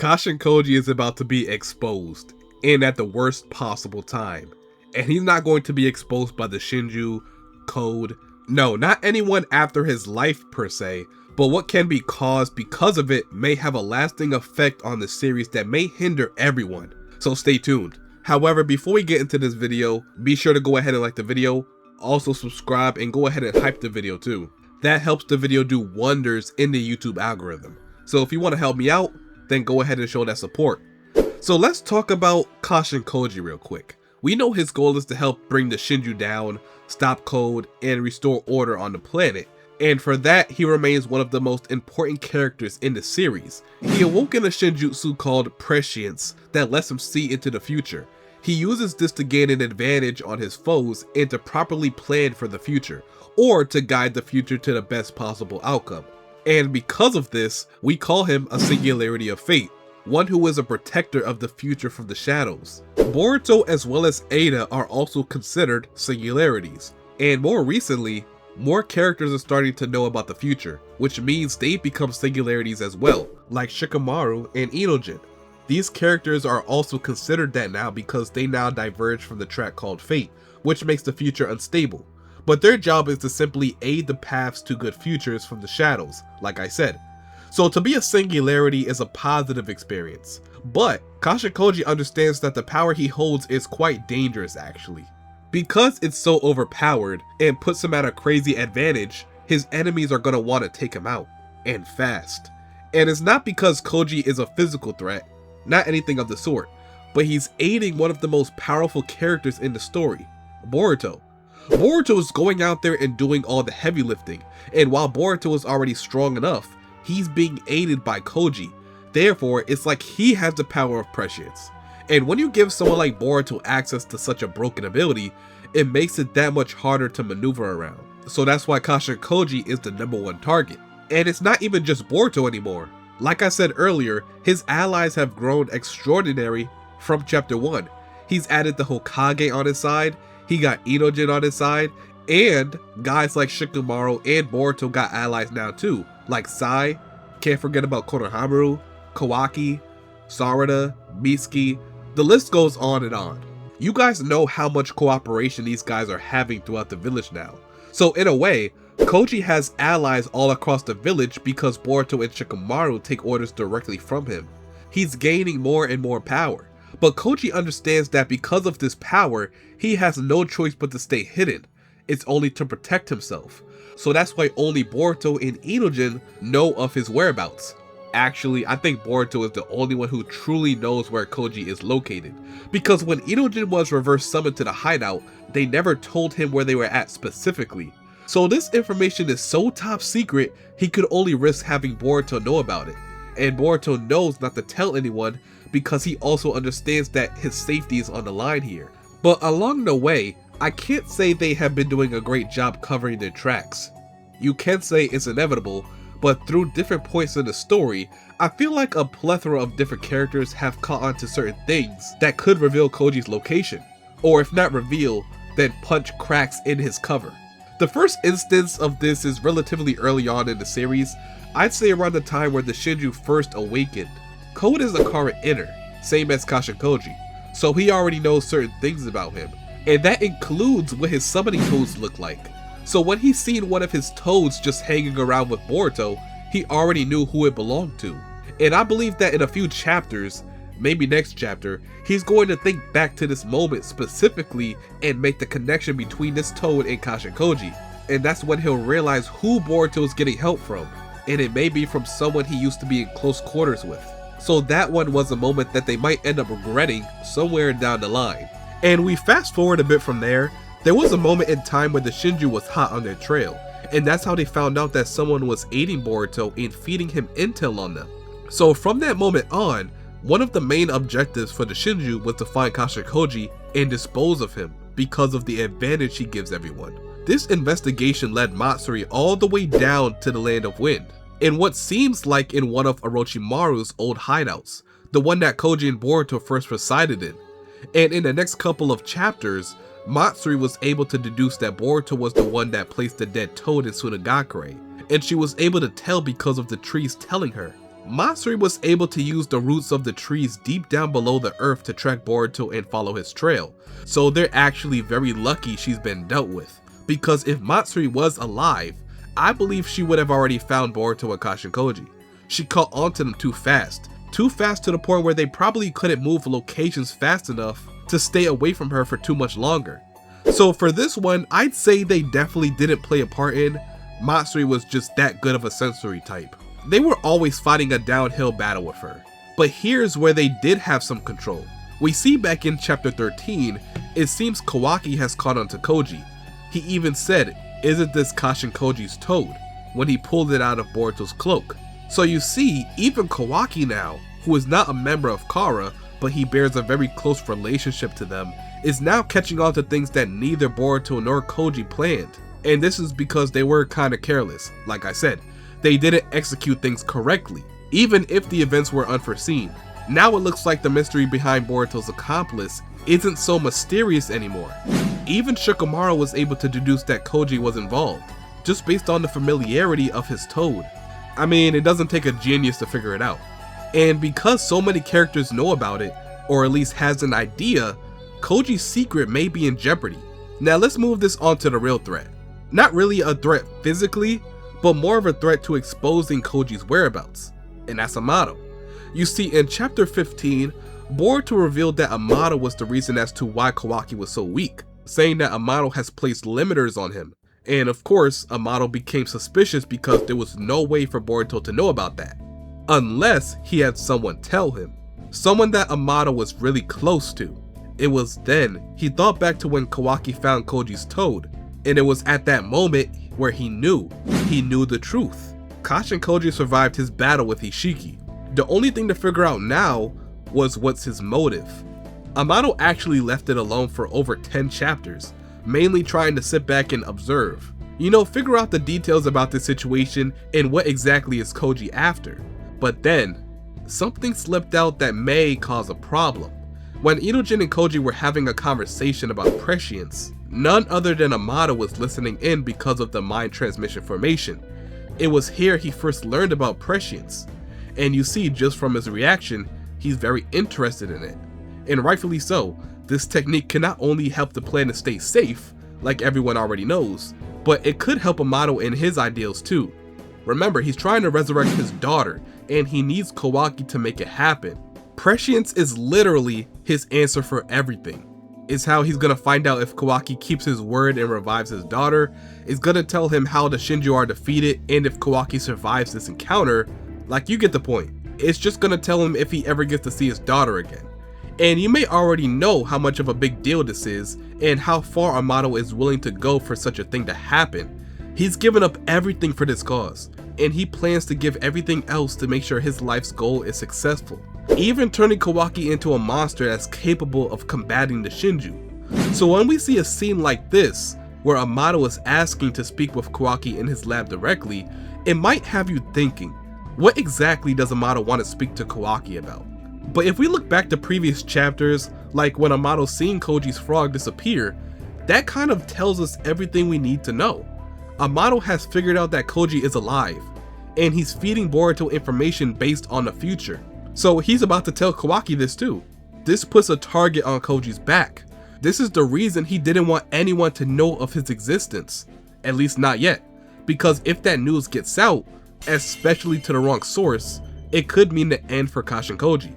Kashin Koji is about to be exposed, and at the worst possible time. And he's not going to be exposed by the Shinju, Code, no, not anyone after his life per se, but what can be caused because of it may have a lasting effect on the series that may hinder everyone, so stay tuned. However, before we get into this video, be sure to go ahead and like the video, also subscribe and go ahead and hype the video too. That helps the video do wonders in the YouTube algorithm. So if you want to help me out, then go ahead and show that support. So let's talk about Kashin Koji real quick. We know his goal is to help bring the Shinju down, stop Code, and restore order on the planet. And for that, he remains one of the most important characters in the series. He awoke in a Shinjutsu called prescience that lets him see into the future. He uses this to gain an advantage on his foes and to properly plan for the future, or to guide the future to the best possible outcome. And because of this, we call him a singularity of fate, one who is a protector of the future from the shadows. Boruto as well as Ada are also considered singularities, and more recently, more characters are starting to know about the future, which means they've become singularities as well, like Shikamaru and Inojin. These characters are also considered that now because they now diverge from the track called fate, which makes the future unstable. But their job is to simply aid the paths to good futures from the shadows, like I said. So to be a singularity is a positive experience. But Kashin Koji understands that the power he holds is quite dangerous actually. Because it's so overpowered and puts him at a crazy advantage, his enemies are going to want to take him out, and fast. And it's not because Koji is a physical threat, not anything of the sort, but he's aiding one of the most powerful characters in the story, Boruto. Boruto is going out there and doing all the heavy lifting, and while Boruto is already strong enough, he's being aided by Koji. Therefore, it's like he has the power of prescience. And when you give someone like Boruto access to such a broken ability, it makes it that much harder to maneuver around. So that's why Kashin Koji is the #1 target. And it's not even just Boruto anymore. Like I said earlier, his allies have grown extraordinary from chapter 1. He's added the Hokage on his side, he got Inojin on his side, and guys like Shikamaru and Boruto got allies now too, like Sai, can't forget about Konohamaru, Kawaki, Sarada, Mitsuki, the list goes on and on. You guys know how much cooperation these guys are having throughout the village now. So in a way, Koji has allies all across the village because Boruto and Shikamaru take orders directly from him. He's gaining more and more power. But Koji understands that because of this power, he has no choice but to stay hidden. It's only to protect himself. So that's why only Boruto and Inojin know of his whereabouts. Actually, I think Boruto is the only one who truly knows where Koji is located. Because when Inojin was reverse summoned to the hideout, they never told him where they were at specifically. So this information is so top secret, he could only risk having Boruto know about it. And Boruto knows not to tell anyone because he also understands that his safety is on the line here. But along the way, I can't say they have been doing a great job covering their tracks. You can say it's inevitable, but through different points in the story, I feel like a plethora of different characters have caught on to certain things that could reveal Koji's location. Or if not reveal, then punch cracks in his cover. The first instance of this is relatively early on in the series, I'd say around the time where the Shinju first awakened. Code is a current inner, same as Kashin Koji, so he already knows certain things about him, and that includes what his summoning toads look like. So when he's seen one of his toads just hanging around with Boruto, he already knew who it belonged to. And I believe that in a few chapters, maybe next chapter, he's going to think back to this moment specifically and make the connection between this toad and Kashin Koji. And that's when he'll realize who Boruto is getting help from, and it may be from someone he used to be in close quarters with. So that one was a moment that they might end up regretting somewhere down the line. And we fast forward a bit from there, there was a moment in time where the Shinju was hot on their trail, and that's how they found out that someone was aiding Boruto and feeding him intel on them. So from that moment on, one of the main objectives for the Shinju was to find Kashin Koji and dispose of him because of the advantage he gives everyone. This investigation led Matsuri all the way down to the Land of Wind, in what seems like in one of Orochimaru's old hideouts, the one that Koji and Boruto first resided in. And in the next couple of chapters, Matsuri was able to deduce that Boruto was the one that placed the dead toad in Sunagakure, and she was able to tell because of the trees telling her. Matsuri was able to use the roots of the trees deep down below the earth to track Boruto and follow his trail, so they're actually very lucky she's been dealt with, because if Matsuri was alive, I believe she would have already found Boruto and Kashin Koji. She caught onto them too fast to the point where they probably couldn't move locations fast enough to stay away from her for too much longer. So for this one, I'd say they definitely didn't play a part in. Matsuri was just that good of a sensory type. They were always fighting a downhill battle with her. But here's where they did have some control. We see back in chapter 13, it seems Kawaki has caught on to Koji. He even said, "Isn't this Kashin Koji's toad?" when he pulled it out of Boruto's cloak. So you see, even Kawaki now, who is not a member of Kara, but he bears a very close relationship to them, is now catching on to things that neither Boruto nor Koji planned. And this is because they were kinda careless. Like I said, they didn't execute things correctly, even if the events were unforeseen. Now it looks like the mystery behind Boruto's accomplice isn't so mysterious anymore. Even Shikamaru was able to deduce that Koji was involved, just based on the familiarity of his toad. I mean, it doesn't take a genius to figure it out. And because so many characters know about it, or at least has an idea, Koji's secret may be in jeopardy. Now let's move this on to the real threat. Not really a threat physically, but more of a threat to exposing Koji's whereabouts, and that's Amado. You see, in chapter 15, Boruto revealed that Amado was the reason as to why Kawaki was so weak, saying that Amado has placed limiters on him. And of course, Amado became suspicious because there was no way for Boruto to know about that, unless he had someone tell him. Someone that Amado was really close to. It was then he thought back to when Kawaki found Koji's toad, and it was at that moment where he knew the truth. Kashin Koji survived his battle with Ishiki. The only thing to figure out now was what's his motive. Amado actually left it alone for over 10 chapters, mainly trying to sit back and observe. Figure out the details about this situation and what exactly is Koji after. But then, something slipped out that may cause a problem. When Itojin and Koji were having a conversation about prescience, none other than Amado was listening in because of the mind transmission formation. It was here he first learned about prescience, and you see just from his reaction, he's very interested in it. And rightfully so. This technique can not only help the planet stay safe, like everyone already knows, but it could help Amado in his ideals too. Remember, he's trying to resurrect his daughter, and he needs Kawaki to make it happen. Prescience is literally his answer for everything. It's how he's gonna find out if Kawaki keeps his word and revives his daughter. It's gonna tell him how the Shinju are defeated, and if Kawaki survives this encounter, like, you get the point. It's just gonna tell him if he ever gets to see his daughter again. And you may already know how much of a big deal this is, and how far Amado is willing to go for such a thing to happen. He's given up everything for this cause, and he plans to give everything else to make sure his life's goal is successful, even turning Kawaki into a monster that's capable of combating the Shinju. So when we see a scene like this, where Amado is asking to speak with Kawaki in his lab directly, it might have you thinking, what exactly does Amado want to speak to Kawaki about? But if we look back to previous chapters, like when Amado seeing Koji's frog disappear, that kind of tells us everything we need to know. Amado has figured out that Koji is alive, and he's feeding Boruto information based on the future. So he's about to tell Kawaki this too. This puts a target on Koji's back. This is the reason he didn't want anyone to know of his existence, at least not yet, because if that news gets out, especially to the wrong source, it could mean the end for Kashin Koji.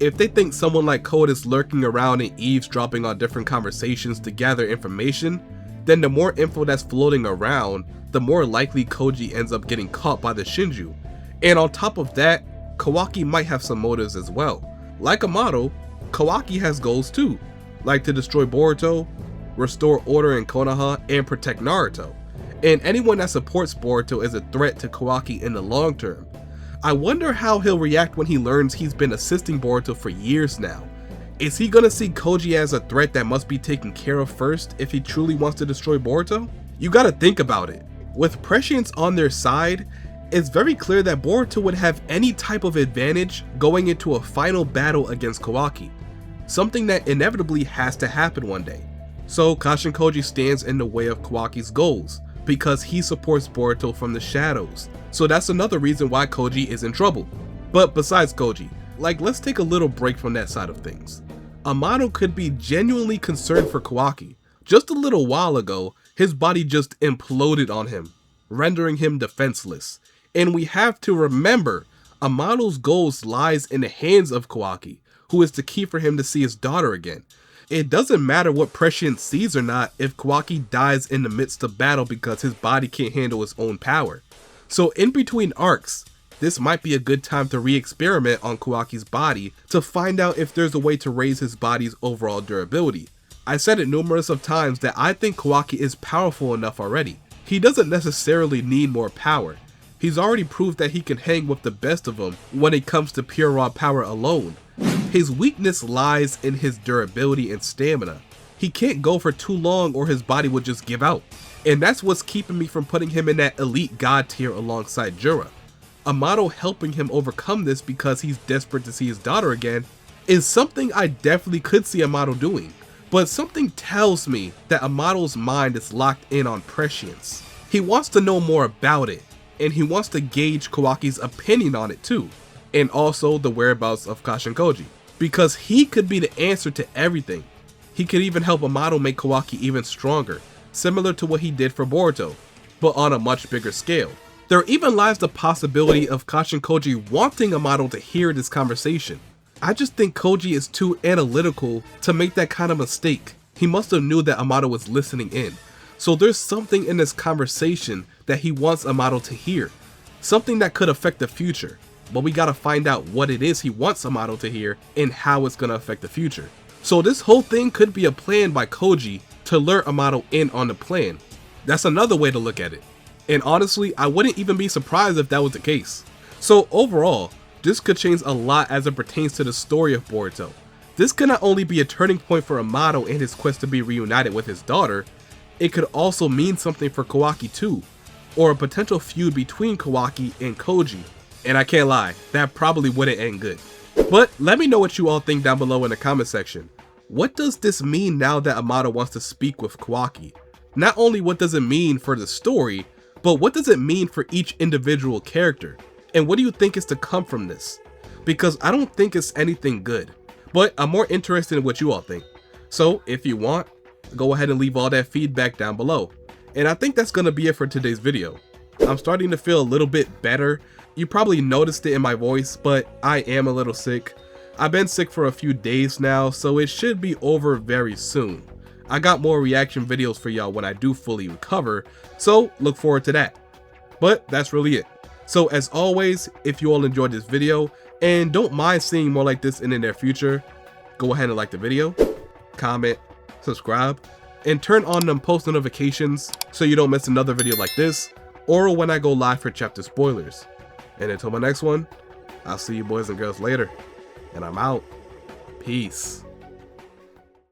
If they think someone like Code is lurking around and eavesdropping on different conversations to gather information, then the more info that's floating around, the more likely Koji ends up getting caught by the Shinju. And on top of that, Kawaki might have some motives as well. Like Amado, Kawaki has goals too, like to destroy Boruto, restore order in Konoha, and protect Naruto. And anyone that supports Boruto is a threat to Kawaki in the long term. I wonder how he'll react when he learns he's been assisting Boruto for years now. Is he gonna see Koji as a threat that must be taken care of first if he truly wants to destroy Boruto? You gotta think about it. With prescience on their side, it's very clear that Boruto would have any type of advantage going into a final battle against Kawaki, something that inevitably has to happen one day. So Kashin Koji stands in the way of Kawaki's goals, because he supports Boruto from the shadows. So that's another reason why Koji is in trouble. But besides Koji, like, let's take a little break from that side of things. Amado could be genuinely concerned for Kawaki. Just a little while ago, his body just imploded on him, rendering him defenseless. And we have to remember, Amado's goals lies in the hands of Kawaki, who is the key for him to see his daughter again. It doesn't matter what prescience sees or not if Kawaki dies in the midst of battle because his body can't handle his own power. So in between arcs, this might be a good time to re-experiment on Kawaki's body to find out if there's a way to raise his body's overall durability. I said it numerous of times that I think Kawaki is powerful enough already. He doesn't necessarily need more power. He's already proved that he can hang with the best of them when it comes to pure raw power alone. His weakness lies in his durability and stamina. He can't go for too long or his body would just give out. And that's what's keeping me from putting him in that elite god tier alongside Jura. Amado helping him overcome this because he's desperate to see his daughter again is something I definitely could see Amado doing. But something tells me that Amado's mind is locked in on prescience. He wants to know more about it, and he wants to gauge Kawaki's opinion on it too. And also the whereabouts of Kashin Koji, because he could be the answer to everything. He could even help Amado make Kawaki even stronger, similar to what he did for Boruto, but on a much bigger scale. There even lies the possibility of Kashin Koji wanting Amado to hear this conversation. I just think Koji is too analytical to make that kind of mistake. He must have knew that Amado was listening in. So there's something in this conversation that he wants Amado to hear. Something that could affect the future. But we gotta find out what it is he wants Amado to hear and how it's gonna affect the future. So this whole thing could be a plan by Koji to lure Amado in on the plan. That's another way to look at it. And honestly, I wouldn't even be surprised if that was the case. So overall, this could change a lot as it pertains to the story of Boruto. This could not only be a turning point for Amado in his quest to be reunited with his daughter, it could also mean something for Kawaki too, or a potential feud between Kawaki and Koji. And I can't lie, that probably wouldn't end good. But let me know what you all think down below in the comment section. What does this mean now that Amado wants to speak with Kawaki? Not only what does it mean for the story, but what does it mean for each individual character? And what do you think is to come from this? Because I don't think it's anything good, but I'm more interested in what you all think. So if you want, go ahead and leave all that feedback down below. And I think that's gonna be it for today's video. I'm starting to feel a little bit better. You probably noticed it in my voice, but I am a little sick. I've been sick for a few days now, so it should be over very soon. I got more reaction videos for y'all when I do fully recover, so look forward to that. But that's really it. So as always, if you all enjoyed this video and don't mind seeing more like this in the near future, go ahead and like the video, comment, subscribe, and turn on them post notifications so you don't miss another video like this or when I go live for chapter spoilers. And until my next one, I'll see you boys and girls later, and I'm out. Peace.